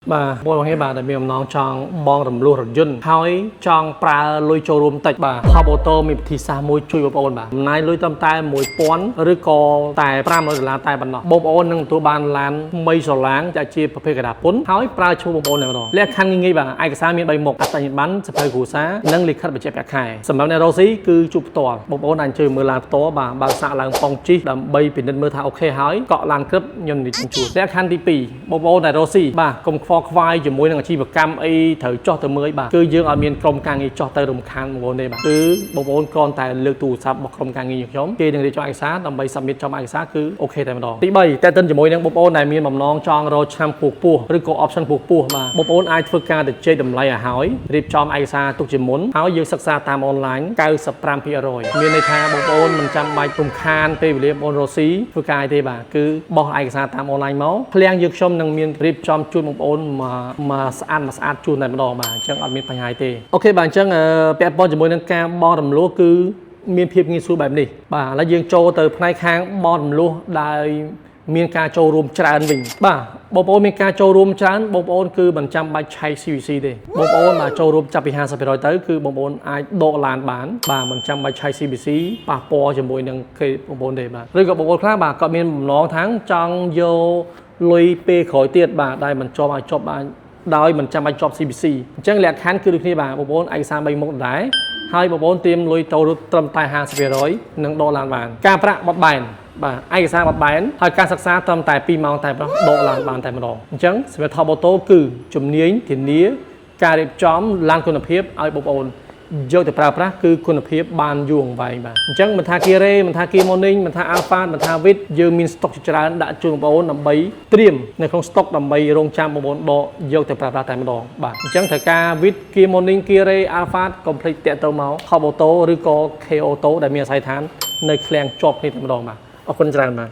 bà bố nghe bà đã bịน้องจองบองรำลูรถยนต์ហើយចង់ប្រើលុយចូលរួមតិចបាទថបអូតូមានវិធីសាស្ត្រមួយជួយបងប្អូនបាទចំណាយលុយត្រឹមតែ1000ឬក៏តែ$500តែប៉ុណ្ណោះបងប្អូននឹងទទួលបានឡានថ្មីស្រឡាងដែលជាប្រភេទកដាពុនហើយប្រើឈ្មោះបងប្អូនតែម្ដងលក្ខខណ្ឌងាយៗបាទឯកសារមាន3មុខអត្តសញ្ញាណប័ណ្ណសភៅគ្រួសារនិងលិខិតបញ្ជាក់ប្រាក់ខែសម្រាប់អ្នករស់ស៊ីគឺជួបផ្ទាល់បងប្អូនអាចជួយមើលឡានផ្ទាល់បាទបើសាក់ឡើងប៉ងជីដើម្បីពិនិត្យមើលថាអូខេហើយកក់ឡានក្រឹបញ៉ាំនិយាយជួយលក្ខខណ្ឌទី2បងប្អូនដែលរស់ស៊ីបាទកុំខ្វល់ខ្វាយជាមួយនឹងអាជីវកម្មអីត្រូវចោះទៅមើលបាទគឺយើងអត់មានក្រុមការងារចោះទៅរំខានបងប្អូនទេបាទគឺបងប្អូនគ្រាន់តែលើកទូរស័ព្ទរបស់ក្រុមការងារខ្ញុំគេនឹងរៀបចំឯកសារដើម្បី submit ចំឯកសារគឺអូខេតែម្ដងទី3តើតិនជាមួយនឹងបងប្អូនដែលមានបំណងចង់រកឆ្នាំពោះឬក៏ option ពោះបាទបងប្អូនអាចធ្វើការទៅជែកតម្លៃឲ្យហើយរៀបចំឯកសារទុកជាមុនហើយយើងសិក្សាតាមអនឡាញ 95% មានន័យថាបងប្អូនមិនចាំបាច់រំខានពេលវេលាបងប្អូនរស់ស៊ីធ្វើការទេបាទគឺបោះឯកសារតាមអនឡាញមកឃ្លាំងយើងខ្ញុំនឹងមានរៀបចំជូនបងប្អូនមកស្អាតជូនតែម្ដងបាទអញ្ចឹងអត់មានបញ្ហាទេអូខេបាទអញ្ចឹងពាក់ព័ន្ធជាមួយនឹងការបង់រំលោះគឺមានភាពងាយស្រួលបែបនេះបាទឥឡូវយើងចូលទៅផ្នែកខាងបង់រំលោះដោយមានការចូលរួមច្រើនវិញបាទបងប្អូនមានការចូលរួមច្រើនបងប្អូនគឺមិនចាំបាច់ឆែក CVC ទេបងប្អូនចូលរួមចាប់ពី 50% ទៅគឺបងប្អូនអាចដកឡានបានបាទមិនចាំបាច់ឆែក CVC ប៉ះពាល់ជាមួយនឹងគេបងប្អូនទេបាទឬក៏បងប្អូនខ្លះបាទក៏មានបំណងថាចង់យកលុយពេលក្រោយទៀតបាទដែលមិនជាប់ឲ្យជាប់បានដោយមិនចាំបាច់ជាប់ CVC អញ្ចឹងលក្ខខណ្ឌគឺដូចគ្នាបាទបងប្អូនឯកសារ3មុខដែរហើយបងប្អូនត្រៀមលុយទៅត្រឹមតែ 50% នឹងដកឡានបានការប្រាក់បត់បែនបាទឯកសារបត់បែនហើយការសិក្សាត្រឹមតែ2ម៉ោងតែប៉ុណ្ណោះដកឡានបានតែម្ដងអញ្ចឹងសម្រាប់ Top Auto គឺជំនាញធានាការរៀបចំឡានគុណភាពឲ្យបងប្អូនយកទៅប្រើប្រាស់គឺគុណភាពបានយូរអង្វែងបាទអញ្ចឹងមិនថា Kia Ray មិនថា Kia Morning មិនថា Alpha មិនថា Wish យើងមាន stock ជាច្រើនដាក់ជូនបងប្អូនដើម្បីត្រៀមនៅក្នុង stock ដើម្បីរងចាំបងប្អូនដកយកទៅប្រើប្រាស់តែម្ដងបាទអញ្ចឹងត្រូវការ Wish Kia Morning Kia Ray Alpha កុំភ្លេចតាក់ទងមក Top Auto ឬក៏ K Auto ដែលមានអាស័យដ្ឋាននៅឃ្លាំងជាប់គ្នាតែម្ដងបាទអរគុណច្រើនបាទ